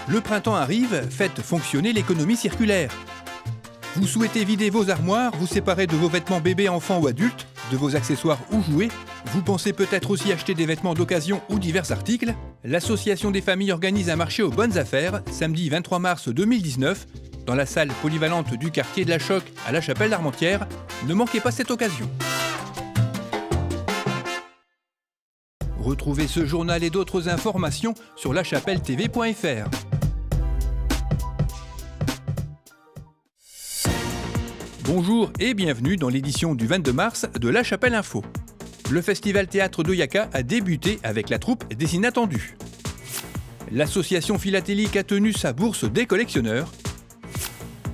Le printemps arrive, faites fonctionner l'économie circulaire. Vous souhaitez vider vos armoires, vous séparer de vos vêtements bébés, enfants ou adultes, de vos accessoires ou jouets. Vous pensez peut-être aussi acheter des vêtements d'occasion ou divers articles. L'Association des familles organise un marché aux bonnes affaires, samedi 23 mars 2019, dans la salle polyvalente du quartier de la Choc à la Chapelle d'Armentières. Ne manquez pas cette occasion. Retrouvez ce journal et d'autres informations sur lachapelle-tv.fr. Bonjour et bienvenue dans l'édition du 22 mars de La Chapelle Info. Le festival théâtre d'Oyaka a débuté avec la troupe des Inattendus. L'association philatélique a tenu sa bourse des collectionneurs.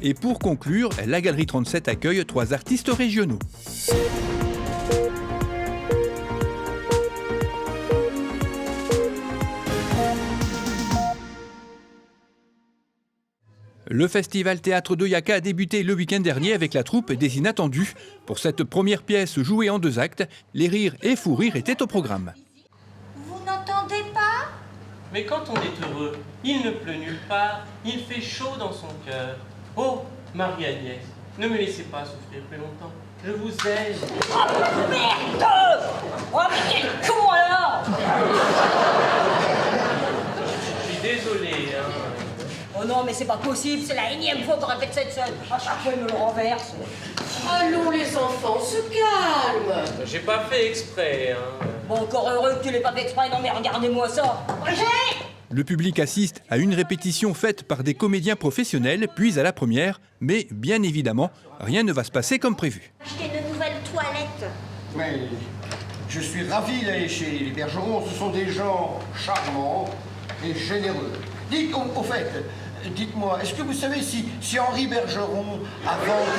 Et pour conclure, la Galerie 37 accueille 3 artistes régionaux. Le festival théâtre d'Oyaka a débuté le week-end dernier avec la troupe des Inattendus. Pour cette première pièce jouée en 2 actes, les rires et fous rires étaient au programme. Vous n'entendez pas? Mais quand on est heureux, il ne pleut nulle part, il fait chaud dans son cœur. Oh, Marie-Agnès, ne me laissez pas souffrir plus longtemps. Je vous aime. Oh merde! Oh mais quel con alors! Je suis désolé, hein. Oh non mais c'est pas possible, c'est la énième fois qu'on répète cette scène. À chaque fois il me le renverse. Allons les enfants, se calme. J'ai pas fait exprès, hein. Bon, encore heureux que tu l'aies pas fait exprès, non mais regardez-moi ça. Brigitte! Le public assiste à une répétition faite par des comédiens professionnels, puis à la première, mais bien évidemment, rien ne va se passer comme prévu. Acheter de nouvelles toilettes. Mais je suis ravi d'aller chez les Bergerons, ce sont des gens charmants et généreux. Dites, au fait, dites-moi, est-ce que vous savez si Henri Bergeron a vendu...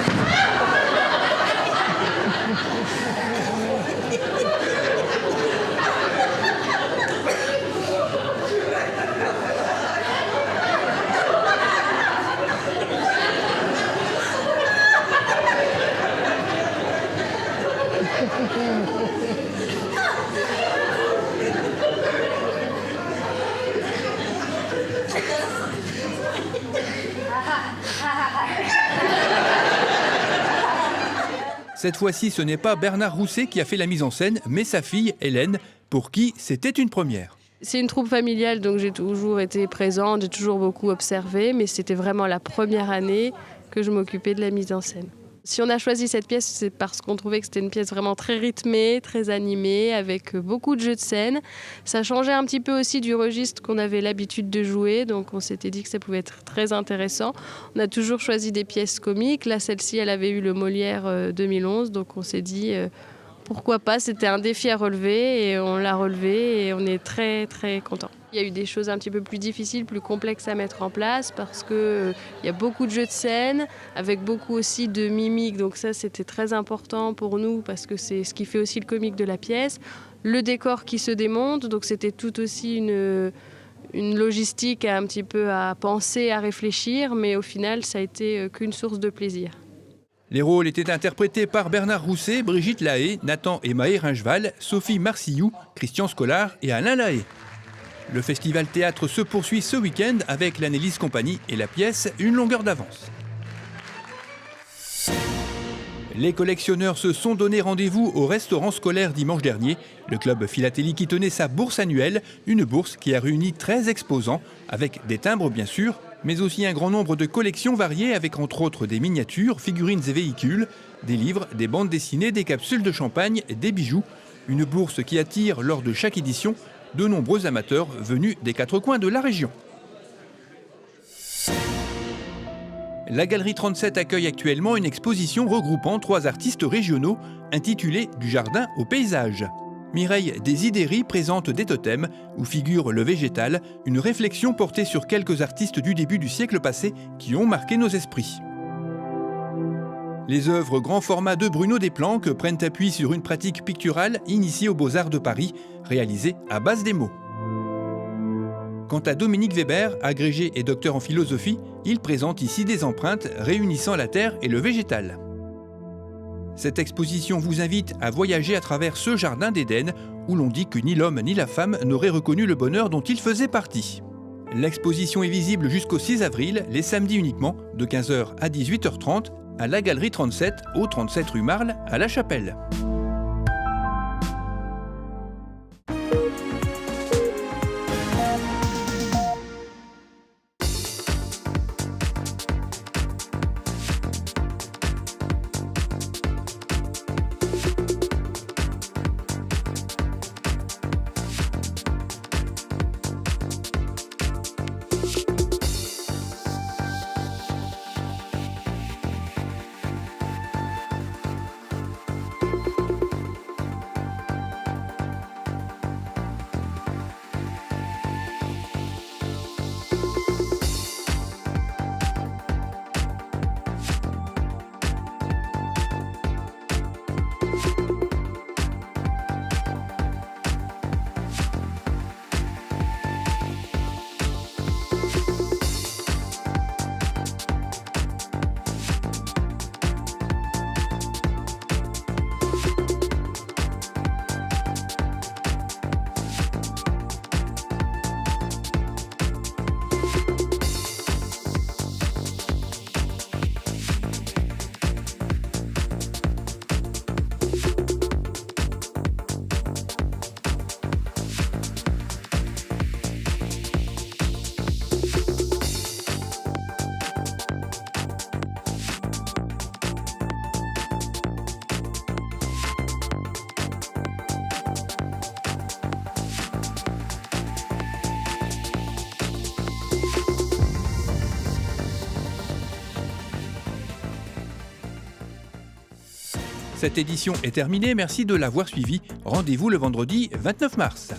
Cette fois-ci, ce n'est pas Bernard Rousset qui a fait la mise en scène, mais sa fille, Hélène, pour qui c'était une première. C'est une troupe familiale, donc j'ai toujours été présente, j'ai toujours beaucoup observé, mais c'était vraiment la première année que je m'occupais de la mise en scène. Si on a choisi cette pièce, c'est parce qu'on trouvait que c'était une pièce vraiment très rythmée, très animée, avec beaucoup de jeux de scène. Ça changeait un petit peu aussi du registre qu'on avait l'habitude de jouer, donc on s'était dit que ça pouvait être très intéressant. On a toujours choisi des pièces comiques. Là, celle-ci, elle avait eu le Molière 2011, donc on s'est dit pourquoi pas. C'était un défi à relever et on l'a relevé et on est très très contents. Il y a eu des choses un petit peu plus difficiles, plus complexes à mettre en place parce qu'il y a beaucoup de jeux de scène, avec beaucoup aussi de mimiques. Donc ça, c'était très important pour nous parce que c'est ce qui fait aussi le comique de la pièce. Le décor qui se démonte, donc c'était tout aussi une logistique un petit peu à penser, à réfléchir, mais au final, ça a été qu'une source de plaisir. Les rôles étaient interprétés par Bernard Rousset, Brigitte Lahaye, Nathan et Maë Ringeval, Sophie Marcillou, Christian Scolard et Alain Lahaye. Le festival théâtre se poursuit ce week-end avec l'Annelise Compagnie et la pièce Une longueur d'avance. Les collectionneurs se sont donné rendez-vous au restaurant scolaire dimanche dernier. Le club philatélique y tenait sa bourse annuelle, une bourse qui a réuni 13 exposants, avec des timbres bien sûr, mais aussi un grand nombre de collections variées avec entre autres des miniatures, figurines et véhicules, des livres, des bandes dessinées, des capsules de champagne, des bijoux. Une bourse qui attire lors de chaque édition de nombreux amateurs venus des 4 coins de la région. La Galerie 37 accueille actuellement une exposition regroupant 3 artistes régionaux intitulée « Du jardin au paysage ». Mireille Desideri présente des totems où figure le végétal, une réflexion portée sur quelques artistes du début du siècle passé qui ont marqué nos esprits. Les œuvres grand format de Bruno Desplanques prennent appui sur une pratique picturale initiée aux Beaux-Arts de Paris, réalisée à base des mots. Quant à Dominique Weber, agrégé et docteur en philosophie, il présente ici des empreintes réunissant la terre et le végétal. Cette exposition vous invite à voyager à travers ce jardin d'Éden où l'on dit que ni l'homme ni la femme n'auraient reconnu le bonheur dont il faisait partie. L'exposition est visible jusqu'au 6 avril, les samedis uniquement, de 15h à 18h30, à la Galerie 37, au 37 rue Marle, à La Chapelle. Cette édition est terminée, merci de l'avoir suivie. Rendez-vous le vendredi 29 mars.